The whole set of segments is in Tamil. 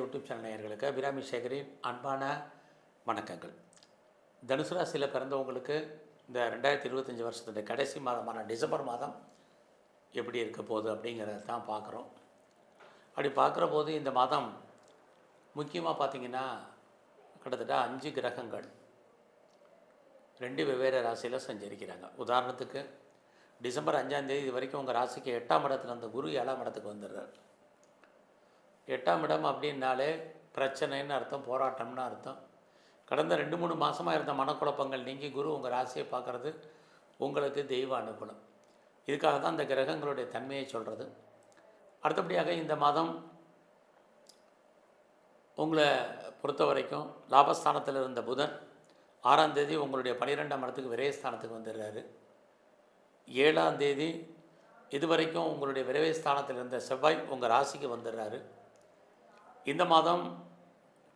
யூடியூப் சேனல் நேயர்களுக்கு அபிராமி சேகரின் அன்பான வணக்கங்கள். தனுசு ராசியில் பிறந்தவங்களுக்கு இந்த 2025 வருஷத்துடைய கடைசி மாதமான டிசம்பர் மாதம் எப்படி இருக்க போகுது அப்படிங்கிறத தான் பார்க்குறோம். அப்படி பார்க்குற போது இந்த மாதம் முக்கியமாக பார்த்திங்கன்னா கிட்டத்தட்ட 5 கிரகங்கள் 2 வெவ்வேறு ராசியில் சஞ்சரிக்கிறாங்க. உதாரணத்துக்கு டிசம்பர் 5ஆம் தேதி இது வரைக்கும் உங்கள் ராசிக்கு 8ஆம் இடத்துல இருந்த குரு 7ஆம் இடத்துக்கு வந்துடுறார். 8ஆம் இடம் அப்படின்னாலே பிரச்சனைன்னு அர்த்தம், போராட்டம்னு அர்த்தம். கடந்த 2-3 மாதமாக இருந்த மனக்குழப்பங்கள் நீங்கி குரு உங்கள் ராசியை பார்க்குறது உங்களுக்கு தெய்வ அனுகூலம். இதுக்காக தான் இந்த கிரகங்களுடைய தன்மையை சொல்கிறது. அடுத்தபடியாக இந்த மாதம் உங்களை பொறுத்த வரைக்கும் லாபஸ்தானத்தில் இருந்த புதன் 6ஆம் தேதி உங்களுடைய 12ஆம் இடத்துக்கு விரயஸ்தானத்துக்கு வந்துடுறாரு. 7ஆம் தேதி இதுவரைக்கும் உங்களுடைய விரயஸ்தானத்தில் இருந்த செவ்வாய் உங்கள் ராசிக்கு வந்துடுறாரு. இந்த மாதம்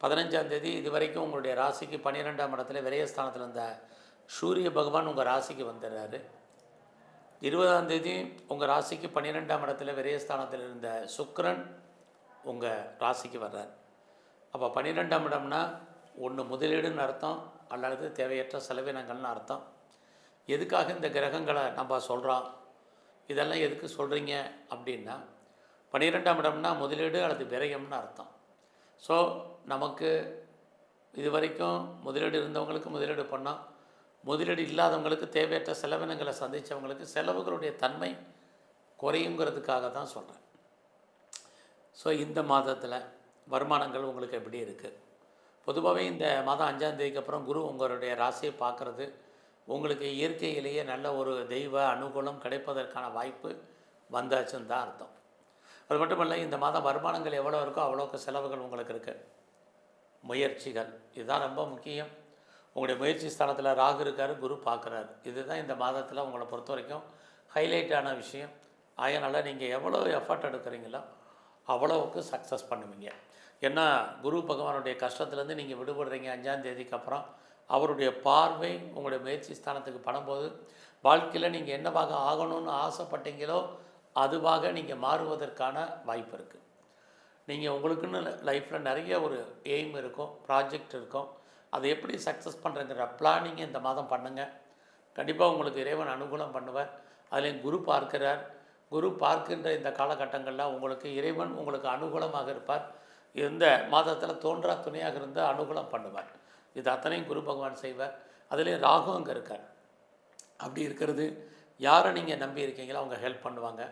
15ஆம் தேதி இதுவரைக்கும் உங்களுடைய ராசிக்கு 12ஆம் இடத்துல விரயஸ்தானத்தில் இருந்த சூரிய பகவான் உங்கள் ராசிக்கு வந்துடுறாரு. 20ஆம் தேதி உங்கள் ராசிக்கு 12ஆம் இடத்துல விரயஸ்தானத்தில் இருந்த சுக்கிரன் உங்கள் ராசிக்கு வர்றார். அப்போ 12ஆம் இடம்னா ஒன்று முதலீடுன்னு அர்த்தம், அல்லது தேவையற்ற செலவினங்கள்னு அர்த்தம். எதுக்காக இந்த கிரகங்களை நம்ம சொல்கிறோம், இதெல்லாம் எதுக்கு சொல்கிறீங்க அப்படின்னா 12ஆம் இடம்னா முதலீடு அல்லது விரயம்னு அர்த்தம். ஸோ நமக்கு இது வரைக்கும் முதலீடு இருந்தவங்களுக்கு முதலீடு பண்ணோம், முதலீடு இல்லாதவங்களுக்கு தேவையற்ற செலவினங்களை சந்தித்தவங்களுக்கு செலவுகளுடைய தன்மை குறையுங்கிறதுக்காக தான் சொல்கிறேன். ஸோ இந்த மாதத்தில் வருமானங்கள் உங்களுக்கு எப்படி இருக்குது? பொதுவாகவே இந்த மாதம் 5ஆம் தேதிக்கு அப்புறம் குரு உங்களுடைய ராசியை பார்க்குறது உங்களுக்கு இயற்கையிலேயே நல்ல ஒரு தெய்வ அனுகூலம் கிடைப்பதற்கான வாய்ப்பு வந்தாச்சுன்னு தான் அர்த்தம். அது மட்டுமல்ல, இந்த மாதம் வருமானங்கள் எவ்வளோ இருக்கோ அவ்வளோக்கு செலவுகள் உங்களுக்கு இருக்குது. முயற்சிகள் இதுதான் ரொம்ப முக்கியம். உங்களுடைய முயற்சி ஸ்தானத்தில் ராகு இருக்கார், குரு பார்க்குறாரு. இதுதான் இந்த மாதத்தில் உங்களை பொறுத்த வரைக்கும் ஹைலைட்டான விஷயம். அதனால் நீங்கள் எவ்வளோ எஃபர்ட் எடுக்கிறீங்களோ அவ்வளோவுக்கு சக்ஸஸ் பண்ணுவீங்க. ஏன்னா குரு பகவானுடைய கஷ்டத்துலேருந்து நீங்கள் விடுபடுறீங்க. 5ஆம் தேதிக்கு அப்புறம் அவருடைய பார்வை உங்களுடைய முயற்சி ஸ்தானத்துக்கு படும்போது வாழ்க்கையில் நீங்கள் என்னவாக ஆகணும்னு ஆசைப்பட்டீங்களோ அதுவாக நீங்கள் மாறுவதற்கான வாய்ப்பு இருக்குது. நீங்கள் உங்களுக்குன்னு லைஃப்பில் நிறைய ஒரு எய்ம் இருக்கும், ப்ராஜெக்ட் இருக்கும். அதை எப்படி சக்ஸஸ் பண்ணுறங்கிற பிளானிங்கை இந்த மாதம் பண்ணுங்கள். கண்டிப்பாக உங்களுக்கு இறைவன் அனுகூலம் பண்ணுவார். அதுலேயும் குரு பார்க்கிறார். குரு பார்க்கின்ற இந்த காலகட்டங்களில் உங்களுக்கு இறைவன் உங்களுக்கு அனுகூலமாக இருப்பார். இந்த மாதத்தில் தோன்றா துணையாக இருந்து அனுகூலம் பண்ணுவார். இது அத்தனையும் குரு பகவான் செய்வார். அதுலேயும் ராகு அங்கே இருக்கார். அப்படி இருக்கிறது யாரை நீங்கள் நம்பி இருக்கீங்களோ அவங்க ஹெல்ப் பண்ணுவாங்க.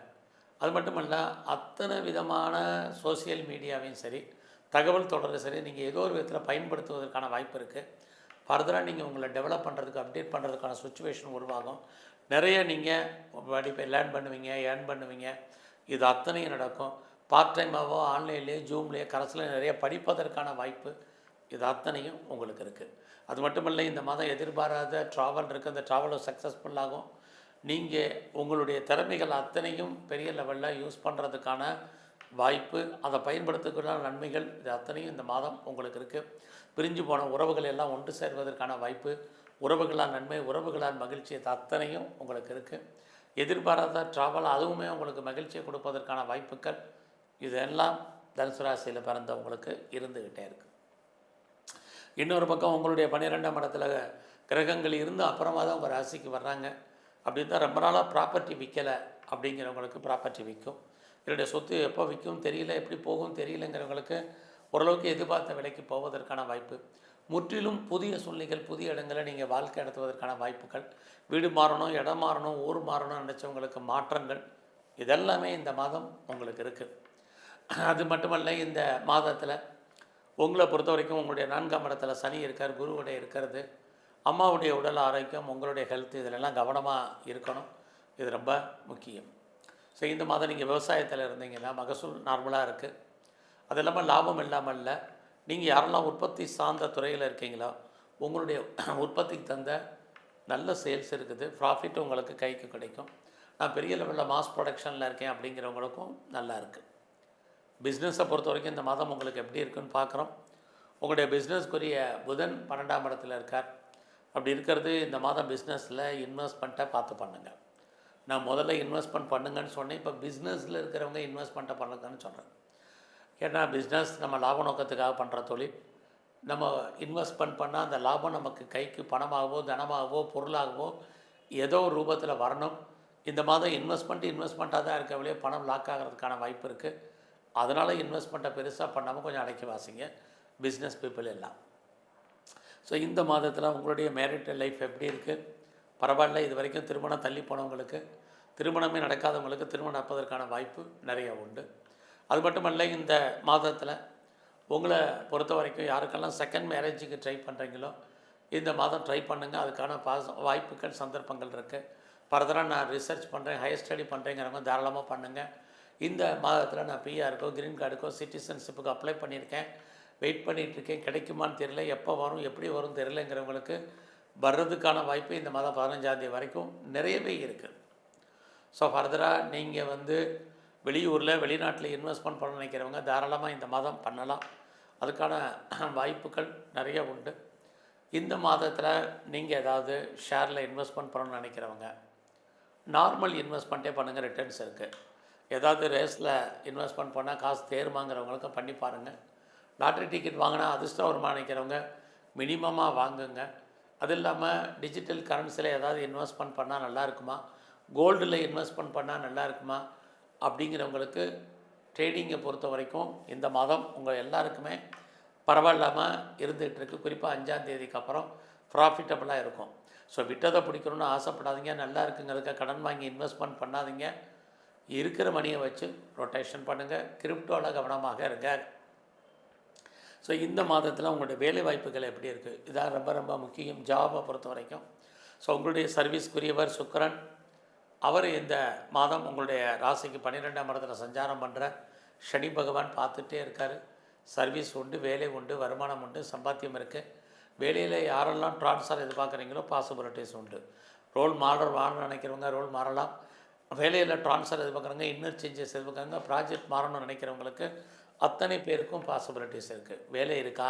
அது மட்டுமல்ல, அத்தனை விதமான சோசியல் மீடியாவையும் சரி, தகவல் தொடர்பு சரி, நீங்கள் ஏதோ ஒரு விதத்தில் பயன்படுத்துவதற்கான வாய்ப்பு இருக்குது. ஃபர்தராக நீங்கள் உங்களை டெவலப் பண்ணுறதுக்கு அப்டேட் பண்ணுறதுக்கான சுச்சுவேஷன் உருவாகும். நிறைய நீங்கள் படிப்பை லேர்ன் பண்ணுவீங்க, ஏர்ன் பண்ணுவீங்க. இது அத்தனையும் நடக்கும். பார்ட் டைமாகவோ ஆன்லைன்லேயே ஜூம்லேயே கரஸில் நிறைய படிப்பதற்கான வாய்ப்பு இது அத்தனையும் உங்களுக்கு இருக்குது. அது மட்டுமல்ல, இந்த மாதம் எதிர்பாராத ட்ராவல் இருக்குது. அந்த ட்ராவலை சக்ஸஸ்ஃபுல்லாகும். நீங்கள் உங்களுடைய திறமைகள் அத்தனையும் பெரிய லெவலில் யூஸ் பண்ணுறதுக்கான வாய்ப்பு, அதை பயன்படுத்துகிற நன்மைகள் இது அத்தனையும் இந்த மாதம் உங்களுக்கு இருக்குது. பிரிஞ்சு போன உறவுகள் எல்லாம் ஒன்று சேர்வதற்கான வாய்ப்பு, உறவுகளால் நன்மை, உறவுகளால் மகிழ்ச்சி இது அத்தனையும் உங்களுக்கு இருக்குது. எதிர்பாராத ட்ராவல் அதுவுமே உங்களுக்கு மகிழ்ச்சியை கொடுப்பதற்கான வாய்ப்புகள் இதெல்லாம் தனுசு ராசியில் பிறந்தவங்களுக்கு இருந்துக்கிட்டே இருக்குது. இன்னொரு பக்கம் உங்களுடைய 12ஆம் இடத்துல கிரகங்கள் இருந்து அப்புறமா தான் உங்கள் ராசிக்கு வர்றாங்க. அப்படி தான் ரொம்ப நாளாக ப்ராப்பர்ட்டி விற்கலை அப்படிங்கிறவங்களுக்கு ப்ராப்பர்ட்டி விற்கும். என்னுடைய சொத்து எப்போ விற்கும் தெரியல, எப்படி போகும் தெரியலங்கிறவங்களுக்கு ஓரளவுக்கு எதிர்பார்த்த விலைக்கு போவதற்கான வாய்ப்பு, முற்றிலும் புதிய சூழ்நிலைகள், புதிய இடங்களை நீங்கள் வாழ்க்கை நடத்துவதற்கான வாய்ப்புகள், வீடு மாறணும், இடம் மாறணும், ஊர் மாறணும்னு நினச்சவங்களுக்கு மாற்றங்கள் இதெல்லாமே இந்த மாதம் உங்களுக்கு இருக்குது. அது மட்டுமல்ல, இந்த மாதத்தில் உங்களை பொறுத்த வரைக்கும் உங்களுடைய 4ஆம் இடத்துல சனி இருக்கார், குருவுடைய இருக்கிறது. அம்மாவுடைய உடல் ஆரோக்கியம், உங்களுடைய ஹெல்த் இதிலெல்லாம் கவனமாக இருக்கணும். இது ரொம்ப முக்கியம். ஸோ இந்த மாதம் நீங்கள் விவசாயத்தில் இருந்தீங்கன்னா மகசூல் நார்மலாக இருக்குது. அது இல்லாமல் லாபம் இல்லாமல் இல்லை. நீங்கள் யாரெல்லாம் உற்பத்தி சார்ந்த துறையில் இருக்கீங்களோ உங்களுடைய உற்பத்திக்கு தந்த நல்ல சேல்ஸ் இருக்குது, ப்ராஃபிட் உங்களுக்கு கைக்கு கிடைக்கும். நான் பெரிய லெவலில் மாஸ் ப்ரொடக்ஷனில் இருக்கேன் அப்படிங்கிறவங்களுக்கும் நல்லா இருக்குது. பிஸ்னஸை பொறுத்த வரைக்கும் இந்த மாதம் உங்களுக்கு எப்படி இருக்குன்னு பார்க்குறோம். உங்களுடைய பிஸ்னஸ்க்குரிய புதன் 12ஆம் இடத்துல இருக்கார். அப்படி இருக்கிறது இந்த மாதம் பிஸ்னஸில் இன்வெஸ்ட்மெண்ட்டை பார்த்து பண்ணுங்கள். நான் முதல்ல இன்வெஸ்ட்மெண்ட் பண்ணுங்கன்னு சொன்னேன். இப்போ பிஸ்னஸில் இருக்கிறவங்க இன்வெஸ்ட்மெண்ட்டை பண்ணுங்கன்னு சொல்கிறேன். ஏன்னா பிஸ்னஸ் நம்ம லாப நோக்கத்துக்காக பண்ணுற தொழில். நம்ம இன்வெஸ்ட்மெண்ட் பண்ணால் அந்த லாபம் நமக்கு கைக்கு பணமாகவோ, தனமாகவோ, பொருளாகவோ ஏதோ ஒரு ரூபத்தில் வரணும். இந்த மாதம் இன்வெஸ்ட்மெண்ட்டாக தான் இருக்க வழியே பணம் லாக் ஆகிறதுக்கான வாய்ப்பு இருக்குது. அதனால் இன்வெஸ்ட்மெண்ட்டை பெருசாக பண்ணாமல் கொஞ்சம் அடக்கி வாசிங்க பிஸ்னஸ் பீப்புள் எல்லாம். ஸோ இந்த மாதத்தில் உங்களுடைய மேரிட்டல் லைஃப் எப்படி இருக்குது? பரவாயில்ல. இது வரைக்கும் திருமணம் தள்ளி போனவங்களுக்கு, திருமணமே நடக்காதவங்களுக்கு திருமணம் நடப்பதற்கான வாய்ப்பு நிறைய உண்டு. அது மட்டுமல்ல, இந்த மாதத்தில் உங்களை பொறுத்த வரைக்கும் யாருக்கெல்லாம் செகண்ட் மேரேஜுக்கு ட்ரை பண்ணுறீங்களோ இந்த மாதம் ட்ரை பண்ணுங்கள். அதுக்கான வாய்ப்புகள் சந்தர்ப்பங்கள் இருக்குது. ஃபர்தராக நான் ரிசர்ச் பண்ணுறேன், ஹையர் ஸ்டடி பண்ணுறேங்கிறவங்க தாராளமாக பண்ணுங்கள். இந்த மாதத்தில் நான் பிஆருக்கோ, கிரீன் கார்டுக்கோ, சிட்டிசன்ஷிப்புக்கு அப்ளை பண்ணியிருக்கேன். வெயிட் பண்ணிகிட்ருக்கேன். கிடைக்குமான்னு தெரியல, எப்போ வரும், எப்படி வரும் தெரியலங்கிறவங்களுக்கு வர்றதுக்கான வாய்ப்பு இந்த மாதம் 15ஆம் தேதி வரைக்கும் நிறையவே இருக்குது. ஸோ ஃபர்தராக நீங்கள் வெளியூரில், வெளிநாட்டில் இன்வெஸ்ட்மெண்ட் பண்ண நினைக்கிறவங்க தாராளமாக இந்த மாதம் பண்ணலாம். அதுக்கான வாய்ப்புகள் நிறைய உண்டு. இந்த மாதத்தில் நீங்கள் ஏதாவது ஷேரில் இன்வெஸ்ட்மெண்ட் பண்ணணும்னு நினைக்கிறவங்க நார்மல் இன்வெஸ்ட்மெண்ட்டே பண்ணுங்கள், ரிட்டர்ன்ஸ் இருக்குது. ஏதாவது ரேஸில் இன்வெஸ்ட்மெண்ட் பண்ணால் காசு தேருமாங்கிறவங்களுக்கு பண்ணி பாருங்கள். லாட்ரி டிக்கெட் வாங்கினா அதிர்ஷ்டம் வருமா நினைக்கிறவங்க மினிமமாக வாங்குங்க. அது இல்லாமல் டிஜிட்டல் கரன்சியில் ஏதாவது இன்வெஸ்ட்மெண்ட் பண்ணால் நல்லா இருக்குமா, கோல்டில் இன்வெஸ்ட்மெண்ட் பண்ணால் நல்லா இருக்குமா அப்படிங்கிறவங்களுக்கு ட்ரேடிங்கை பொறுத்த வரைக்கும் இந்த மாதம் உங்கள் எல்லாருக்குமே பரவாயில்லாமல் இருந்துகிட்ருக்கு. குறிப்பாக 5ஆம் தேதிக்கு அப்புறம் ப்ராஃபிட்டபுளாக இருக்கும். ஸோ விட்டதை பிடிக்கணும்னு ஆசைப்படாதீங்க. நல்லா இருக்குங்கிறதுக்கு கடன் வாங்கி இன்வெஸ்ட்மெண்ட் பண்ணாதீங்க. இருக்கிற மணியை வச்சு ரொட்டேஷன் பண்ணுங்கள். கிரிப்டோவில் கவனமாக இருங்க. ஸோ இந்த மாதத்தில் உங்களுடைய வேலை வாய்ப்புகள் எப்படி இருக்குது, இதான் ரொம்ப ரொம்ப முக்கியம் ஜாபை பொறுத்த வரைக்கும். ஸோ உங்களுடைய சர்வீஸ்க்குரியவர் சுக்கிரன், அவர் இந்த மாதம் உங்களுடைய ராசிக்கு 12ஆம் இடத்துல சஞ்சாரம் பண்ணுற சனி பகவான் பார்த்துட்டே இருக்கார். சர்வீஸ் உண்டு, வேலை உண்டு, வருமானம் உண்டு, சம்பாத்தியம் இருக்குது. வேலையில் யாரெல்லாம் ட்ரான்ஸ்ஃபர் எதிர்பார்க்குறீங்களோ பாசிபிலிட்டிஸ் உண்டு. ரோல் மாறணும்னு நினைக்கிறவங்க ரோல் மாறலாம். வேலையில் ட்ரான்ஸ்ஃபர் எதிர்பார்க்குறவங்க, இன்னர் சேஞ்சஸ் எதிர்பார்க்குறாங்க, ப்ராஜெக்ட் மாறணும்னு நினைக்கிறவங்களுக்கு அத்தனை பேருக்கும் பாசிபிலிட்டிஸ் இருக்குது. வேலை இருக்கா?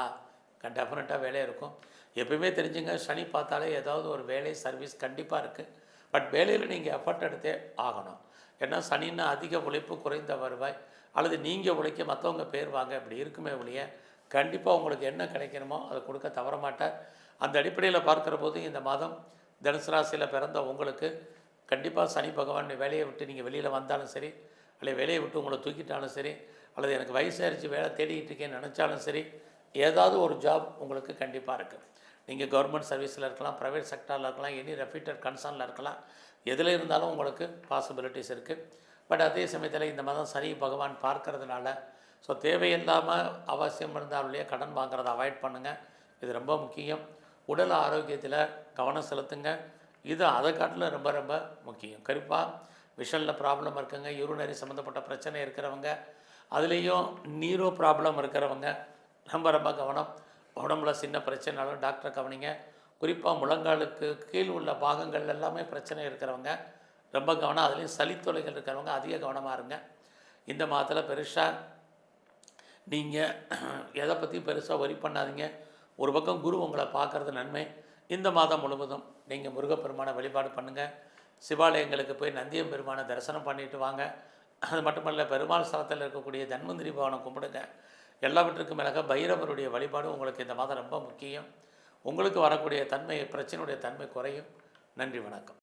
டெஃபினட்டாக வேலை இருக்கும். எப்பயுமே தெரிஞ்சுங்க, சனி பார்த்தாலே ஏதாவது ஒரு வேலை சர்வீஸ் கண்டிப்பாக இருக்குது. பட் வேலையில் நீங்கள் எஃபர்ட் எடுத்தே ஆகணும். ஏன்னா சனின்னா அதிக உழைப்பு, குறைந்த வருவாய், அல்லது நீங்கள் உழைக்க மற்றவங்க பேர் வாங்க, இப்படி இருக்குமே ஒழிய கண்டிப்பாக உங்களுக்கு என்ன கிடைக்கணுமோ அதை கொடுக்க தவற மாட்டார். அந்த அடிப்படையில் பார்க்குற போது இந்த மாதம் தனுசு ராசியில் பிறந்த உங்களுக்கு கண்டிப்பாக சனி பகவான் வேலையை விட்டு நீங்கள் வெளியில் வந்தாலும் சரி, அல்லது வேலையை விட்டு உங்களை தூக்கிட்டாலும் சரி, அல்லது எனக்கு வயசாகிடுச்சு வேலை தேடிக்கிட்டு இருக்கேன்னு நினச்சாலும் சரி, ஏதாவது ஒரு ஜாப் உங்களுக்கு கண்டிப்பாக இருக்குது. நீங்கள் கவர்மெண்ட் சர்வீஸில் இருக்கலாம், ப்ரைவேட் செக்டாரில் இருக்கலாம், எனி ரெப்யூட்டட் கன்சர்னில் இருக்கலாம், எதில் இருந்தாலும் உங்களுக்கு பாசிபிலிட்டிஸ் இருக்குது. பட் அதே சமயத்தில் இந்த மாதம் சனி பகவான் பார்க்கறதுனால ஸோ தேவையில்லாமல் அவசியம் இருந்தாலே கடன் வாங்குறதை அவாய்ட் பண்ணுங்கள். இது ரொம்ப முக்கியம். உடல் ஆரோக்கியத்தில் கவனம் செலுத்துங்க. இது அதை காட்டில் ரொம்ப ரொம்ப முக்கியம். குறிப்பாக விஷனில் ப்ராப்ளம் இருக்குங்க, யூரினரி சம்மந்தப்பட்ட பிரச்சனை இருக்கிறவங்க, அதுலேயும் நீரோ ப்ராப்ளம் இருக்கிறவங்க ரொம்ப ரொம்ப கவனம். உடம்புல சின்ன பிரச்சனைனாலும் டாக்டரை கவனிங்க. குறிப்பாக முழங்காலுக்கு கீழ் உள்ள பாகங்கள் எல்லாமே பிரச்சனை இருக்கிறவங்க ரொம்ப கவனம். அதுலேயும் சளித்தொலைகள் இருக்கிறவங்க அதிக கவனமாக இருங்க. இந்த மாதத்தில் பெருசாக நீங்கள் எதை பற்றி பெருசாக வரி பண்ணாதீங்க. ஒரு பக்கம் குரு உங்களை பார்க்குறது நன்மை. இந்த மாதம் முழுவதும் நீங்கள் முருகப்பெருமானை வழிபாடு பண்ணுங்கள். சிவாலயங்களுக்கு போய் நந்தியம் பெருமானை தரிசனம் பண்ணிட்டு வாங்க. அது மட்டுமல்ல, பெருமாள் ஸ்தலத்தில் இருக்கக்கூடிய தன்வந்திரி பவனை கும்பிடுங்க. எல்லாவற்றுக்கும் மேலாக பைரவருடைய வழிபாடு உங்களுக்கு இந்த மாதம் ரொம்ப முக்கியம். உங்களுக்கு வரக்கூடிய பிரச்சனையுடைய தன்மை குறையும். நன்றி, வணக்கம்.